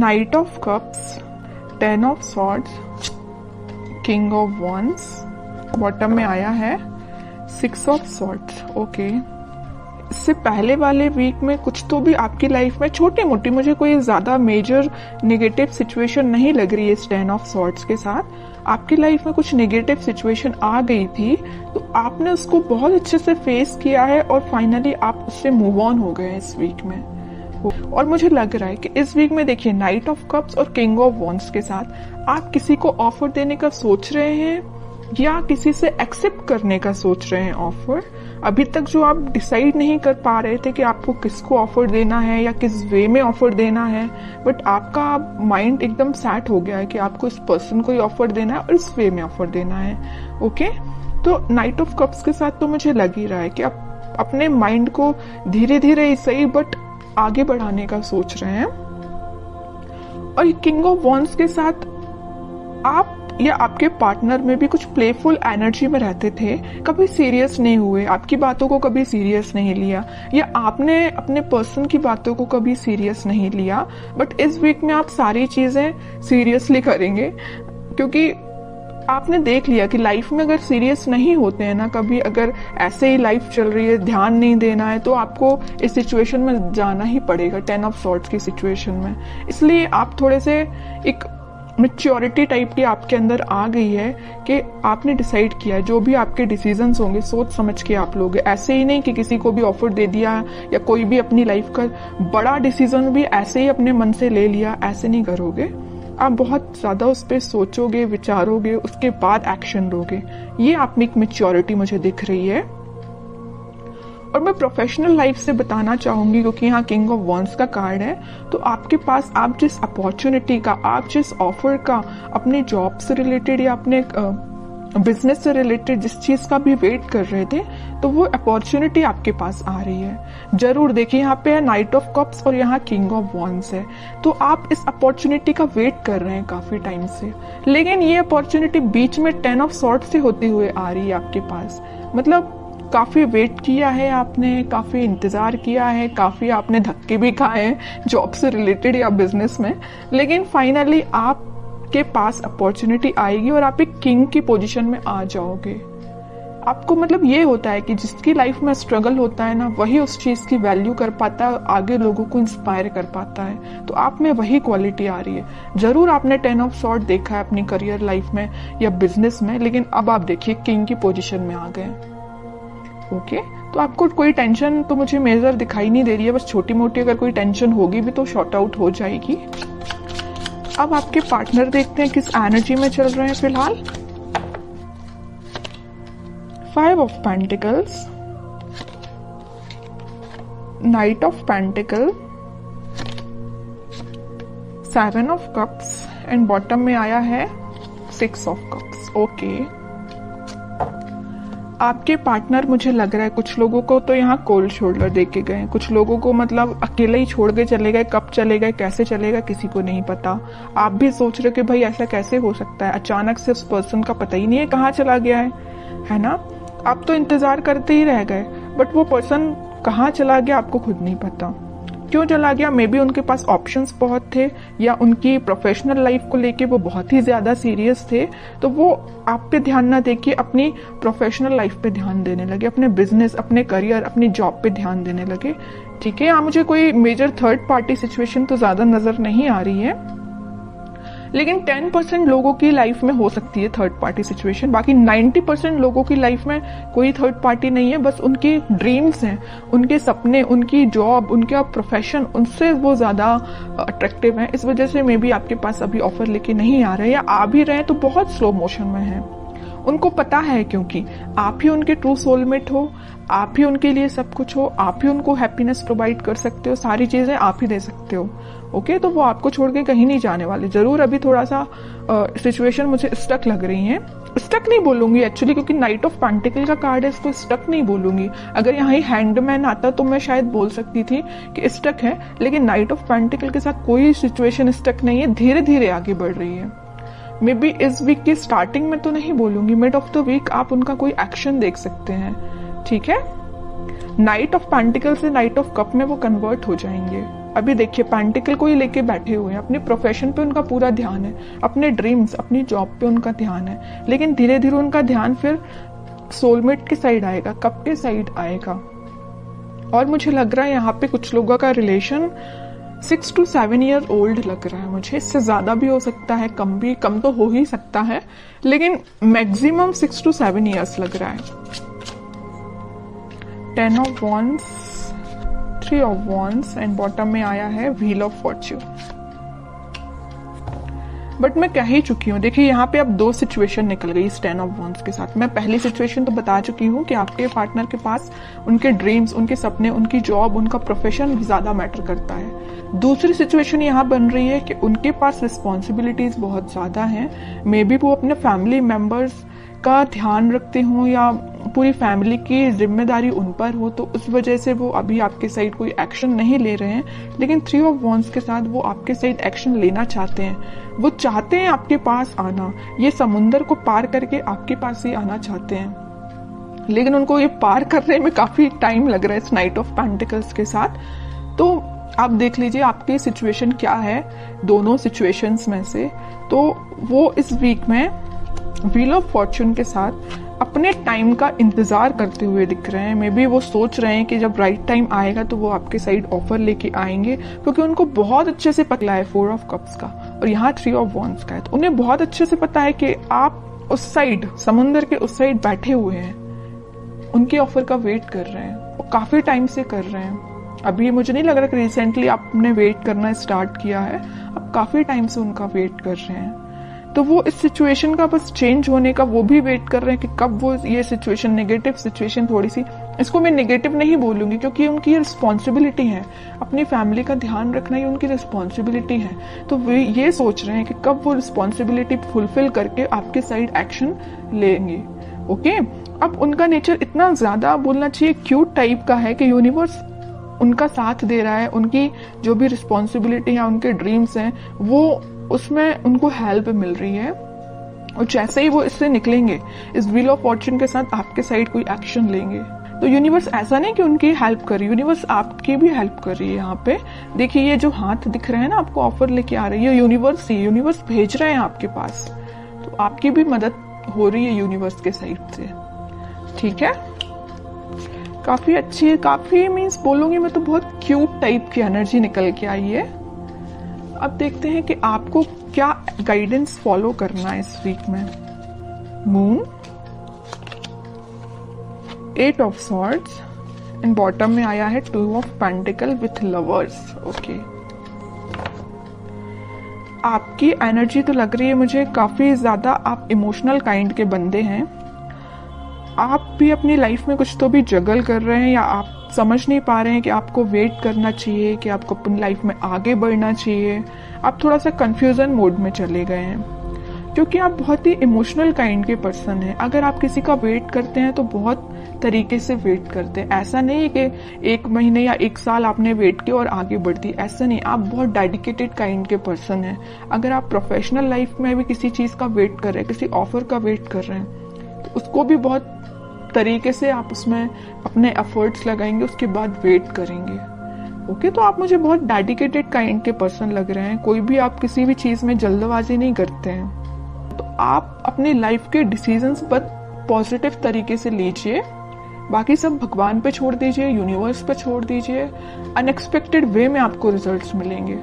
Night of cups, 10 of swords, king of wands, bottom में आया है 6 ऑफ सॉर्ड्स। ओके, इससे पहले वाले वीक में कुछ तो भी आपकी लाइफ में छोटी मोटी, मुझे कोई ज्यादा मेजर नेगेटिव सिचुएशन नहीं लग रही है इस 10 ऑफ सॉर्ड्स के साथ। आपकी लाइफ में कुछ नेगेटिव सिचुएशन आ गई थी, तो आपने उसको बहुत अच्छे से फेस किया है और फाइनली आप उससे मूव ऑन हो गए इस वीक में। और मुझे लग रहा है कि इस वीक में देखिए नाइट ऑफ कप्स और किंग ऑफ वॉन्ड्स के साथ आप किसी को ऑफर देने का सोच रहे हैं या किसी से एक्सेप्ट करने का सोच रहे हैं ऑफर। अभी तक जो आप डिसाइड नहीं कर पा रहे थे कि आपको किसको ऑफर देना है या किस वे में ऑफर देना है, बट आपका माइंड एकदम सेट हो गया है कि आपको इस पर्सन को ही ऑफर देना है और इस वे में ऑफर देना है। ओके, तो नाइट ऑफ कप्स के साथ तो मुझे लग ही रहा है कि आप अपने माइंड को धीरे धीरे ही सही बट आगे बढ़ाने का सोच रहे हैं। और किंग ऑफ वॉन्ड्स के साथ आप या आपके पार्टनर में भी कुछ प्लेफुल एनर्जी में रहते थे, कभी सीरियस नहीं हुए, आपकी बातों को कभी सीरियस नहीं लिया या आपने अपने पर्सन की बातों को कभी सीरियस नहीं लिया। बट इस वीक में आप सारी चीजें सीरियसली करेंगे, क्योंकि आपने देख लिया कि लाइफ में अगर सीरियस नहीं होते हैं ना, कभी अगर ऐसे ही लाइफ चल रही है, ध्यान नहीं देना है, तो आपको इस सिचुएशन में जाना ही पड़ेगा, 10 ऑफ सॉर्ड्स की सिचुएशन में। इसलिए आप थोड़े से एक मैच्योरिटी टाइप की आपके अंदर आ गई है कि आपने डिसाइड किया है जो भी आपके डिसीजंस होंगे सोच समझ के आप लोगे। ऐसे ही नहीं कि किसी को भी ऑफर दे दिया या कोई भी अपनी लाइफ का बड़ा डिसीजन भी ऐसे ही अपने मन से ले लिया, ऐसे नहीं करोगे। आप बहुत ज्यादा उस पर सोचोगे, विचारोगे, उसके बाद एक्शन लोगे। ये आप में एक मैच्योरिटी मुझे दिख रही है। और मैं प्रोफेशनल लाइफ से बताना चाहूंगी, क्योंकि यहाँ किंग ऑफ वॉन्ड्स का कार्ड है, तो आपके पास आप जिस अपॉर्चुनिटी का, आप जिस ऑफर का अपने जॉब से रिलेटेड या अपने बिजनेस से रिलेटेड जिस चीज का भी वेट कर रहे थे, तो वो अपॉर्चुनिटी आपके पास आ रही है। जरूर देखिए, यहाँ पे है नाइट ऑफ कप्स और यहाँ किंग ऑफ वॉन्ड्स है, तो आप इस अपॉर्चुनिटी का वेट कर रहे हैं काफी टाइम से, लेकिन ये अपॉर्चुनिटी बीच में 10 ऑफ सॉर्ड्स से होते हुए आ रही है आपके पास। मतलब काफी वेट किया है आपने, काफी इंतजार किया है, काफी आपने धक्के भी खाए हैं जॉब से रिलेटेड या बिजनेस में, लेकिन फाइनली आपके पास अपॉर्चुनिटी आएगी और आप एक किंग की पोजीशन में आ जाओगे। आपको मतलब ये होता है कि जिसकी लाइफ में स्ट्रगल होता है ना, वही उस चीज की वैल्यू कर पाता है, आगे लोगों को इंस्पायर कर पाता है। तो आप में वही क्वालिटी आ रही है। जरूर आपने 10 ऑफ सॉर्ड देखा है अपनी करियर लाइफ में या बिजनेस में, लेकिन अब आप देखिए किंग की पोजीशन में आ गए। ओके, तो आपको कोई टेंशन तो मुझे मेजर दिखाई नहीं दे रही है, बस छोटी मोटी अगर कोई टेंशन होगी भी तो शॉर्ट आउट हो जाएगी। अब आपके पार्टनर देखते हैं किस एनर्जी में चल रहे हैं फिलहाल। 5 of pentacles, night of pentacle, 7 of cups and bottom में आया है 6 ऑफ कप्स। ओके, आपके पार्टनर मुझे लग रहा है कुछ लोगों को तो यहाँ कोल्ड शोल्डर दे के गए, कुछ लोगों को मतलब अकेले ही छोड़ के चले गए। कब चले गए, कैसे चले गए, किसी को नहीं पता। आप भी सोच रहे हो कि भाई ऐसा कैसे हो सकता है, अचानक से उस पर्सन का पता ही नहीं है कहाँ चला गया है ना। आप तो इंतजार करते ही रह गए, बट वो पर्सन कहाँ चला गया आपको खुद नहीं पता। क्यों चला गया, मे बी उनके पास ऑप्शंस बहुत थे या उनकी प्रोफेशनल लाइफ को लेके वो बहुत ही ज्यादा सीरियस थे, तो वो आप पे ध्यान ना देके अपनी प्रोफेशनल लाइफ पे ध्यान देने लगे, अपने बिजनेस, अपने करियर, अपनी जॉब पे ध्यान देने लगे। ठीक है, यहाँ मुझे कोई मेजर थर्ड पार्टी सिचुएशन तो ज्यादा नजर नहीं आ रही है, लेकिन 10% लोगों की लाइफ में हो सकती है थर्ड पार्टी सिचुएशन। बाकी 90% लोगों की लाइफ में कोई थर्ड पार्टी नहीं है, बस उनकी ड्रीम्स हैं, उनके सपने, उनकी जॉब, उनका प्रोफेशन, उनसे वो ज्यादा अट्रैक्टिव है। इस वजह से मे बी आपके पास अभी ऑफर लेके नहीं आ रहे, या आ भी रहे हैं तो बहुत स्लो मोशन में है। उनको पता है, क्योंकि आप ही उनके ट्रू सोलमेट हो, आप ही उनके लिए सब कुछ हो, आप ही उनको हैप्पीनेस प्रोवाइड कर सकते हो, सारी चीजें आप ही दे सकते हो। ओके, तो वो आपको छोड़ के कहीं नहीं जाने वाले। जरूर अभी थोड़ा सा सिचुएशन मुझे स्टक लग रही है। स्टक नहीं बोलूंगी एक्चुअली, क्योंकि नाइट ऑफ पेंटिकल का कार्ड है, इसको स्टक नहीं बोलूंगी। अगर यहाँ हैंडमैन आता तो मैं शायद बोल सकती थी कि स्टक है, लेकिन नाइट ऑफ पेंटिकल के साथ कोई सिचुएशन स्टक नहीं है, धीरे धीरे आगे बढ़ रही है। मे बी इस वीक की स्टार्टिंग में तो नहीं बोलूंगी, मिड ऑफ द वीक आप उनका कोई एक्शन देख सकते हैं। ठीक है, नाइट ऑफ पेंटिकल से नाइट ऑफ कप में वो कन्वर्ट हो जाएंगे। अभी देखिए पेंटिकल को ही लेके बैठे हुए हैं, अपने प्रोफेशन पे उनका पूरा ध्यान है, अपने ड्रीम्स, अपनी जॉब पे उनका ध्यान है, लेकिन धीरे धीरे उनका ध्यान फिर सोलमेट के साइड आएगा, कब के साइड आएगा। और मुझे लग रहा है यहाँ पे कुछ लोगों का रिलेशन 6 to 7 ईयर ओल्ड लग रहा है मुझे, इससे ज्यादा भी हो सकता है, कम तो हो ही सकता है, लेकिन मैक्सिमम 6 to 7 ईयर्स लग रहा है। 10 of Wands, 3 of Wands and bottom में आया है व्हील ऑफ फॉर्च्यून। बट मैं कह ही चुकी हूँ, देखिए यहाँ पे अब 2 सिचुएशन निकल गई इस 10 ऑफ वॉन्ड्स के साथ। मैं पहली सिचुएशन तो बता चुकी हूँ कि आपके पार्टनर के पास उनके ड्रीम्स, उनके सपने, उनकी जॉब, उनका प्रोफेशन ज्यादा मैटर करता है। दूसरी सिचुएशन यहाँ बन रही है कि उनके पास रिस्पॉन्सिबिलिटीज बहुत ज्यादा हैं, मे बी वो अपने फैमिली मेंबर्स का ध्यान रखते हो या पूरी फैमिली की जिम्मेदारी उन पर हो, तो उस वजह से वो अभी आपके साइड कोई एक्शन नहीं ले रहे हैं। लेकिन 3 ऑफ वॉन्ड्स के साथ वो आपके साइड एक्शन लेना चाहते हैं, वो चाहते हैं आपके पास आना, ये समुंदर को पार करके आपके पास ही आना चाहते हैं, लेकिन उनको ये पार करने में काफी टाइम लग रहा है इस नाइट ऑफ पेंटिकल्स के साथ। तो आप देख लीजिए आपकी सिचुएशन क्या है दोनों सिचुएशंस में से। तो वो इस वीक में व्हील ऑफ फॉर्च्यून के साथ अपने टाइम का इंतजार करते हुए दिख रहे हैं। मे बी वो सोच रहे हैं कि जब राइट टाइम आएगा तो वो आपके साइड ऑफर लेके आएंगे, क्योंकि उनको बहुत अच्छे से पता है 4 ऑफ कप्स का और यहाँ 3 ऑफ वॉन्ड्स का है, तो उन्हें बहुत अच्छे से पता है कि आप उस साइड, समुंदर के उस साइड बैठे हुए हैं, उनके ऑफर का वेट कर रहे हैं, वो काफी टाइम से कर रहे हैं। अभी मुझे नहीं लग रहा कि रिसेंटली आपने वेट करना स्टार्ट किया है, अब काफी टाइम से उनका वेट कर रहे हैं। तो वो इस सिचुएशन का बस चेंज होने का वो भी वेट कर रहे हैं कि कब वो ये सिचुएशन, नेगेटिव सिचुएशन, थोड़ी सी, इसको मैं नेगेटिव नहीं बोलूंगी क्योंकि उनकी रिस्पॉन्सिबिलिटी है, अपनी फैमिली का ध्यान रखना ही उनकी रिस्पॉन्सिबिलिटी है। तो वे ये सोच रहे हैं कि कब वो रिस्पॉन्सिबिलिटी फुलफिल करके आपके साइड एक्शन लेंगे। ओके, अब उनका नेचर इतना ज्यादा बोलना चाहिए क्यूट टाइप का है कि यूनिवर्स उनका साथ दे रहा है, उनकी जो भी रिस्पॉन्सिबिलिटी है, उनके ड्रीम्स हैं, वो उसमें उनको हेल्प मिल रही है। और जैसे ही वो इससे निकलेंगे, इस व्हील ऑफ फॉर्च्यून के साथ आपके साइड कोई एक्शन लेंगे, तो यूनिवर्स ऐसा नहीं कि उनकी हेल्प कर रही, यूनिवर्स आपकी भी हेल्प कर रही है। यहाँ पे देखिए ये जो हाथ दिख रहे हैं ना, आपको ऑफर लेके आ रही है यूनिवर्स ही, यूनिवर्स भेज रहे हैं आपके पास, तो आपकी भी मदद हो रही है यूनिवर्स के साइड से। ठीक है, काफी अच्छी है, काफी मीन्स बोलूंगी मैं तो बहुत क्यूट टाइप की एनर्जी निकल के आई है। अब देखते हैं कि आपको क्या गाइडेंस फॉलो करना है इस वीक में। Moon, 8 of swords and bottom में आया है 2 of pentacle with lovers. Okay, आपकी एनर्जी तो लग रही है मुझे काफी ज्यादा आप इमोशनल काइंड के बंदे हैं। आप भी अपनी लाइफ में कुछ तो भी जगल कर रहे हैं, या आप समझ नहीं पा रहे हैं कि आपको वेट करना चाहिए कि आपको अपनी लाइफ में आगे बढ़ना चाहिए। आप थोड़ा सा कंफ्यूजन मोड में चले गए हैं, क्योंकि आप बहुत ही इमोशनल काइंड के पर्सन हैं। अगर आप किसी का वेट करते हैं तो बहुत तरीके से वेट करते हैं, ऐसा नहीं है कि 1 महीने या 1 साल आपने वेट किया और आगे बढ़ दी, ऐसा नहीं। आप बहुत डेडिकेटेड काइंड के पर्सन हैं। अगर आप प्रोफेशनल लाइफ में भी किसी चीज का वेट कर रहे हैं, किसी ऑफर का वेट कर रहे हैं, तो उसको भी बहुत तरीके से आप उसमें अपने एफर्ट्स लगाएंगे, उसके बाद वेट करेंगे। ओके, तो आप मुझे बहुत डेडिकेटेड काइंड के पर्सन लग रहे हैं। कोई भी आप किसी भी चीज में जल्दबाजी नहीं करते हैं। तो आप अपनी लाइफ के डिसीजंस पर पॉजिटिव तरीके से लीजिए, बाकी सब भगवान पे छोड़ दीजिए, यूनिवर्स पे छोड़ दीजिए। अनएक्सपेक्टेड वे में आपको रिजल्ट्स मिलेंगे।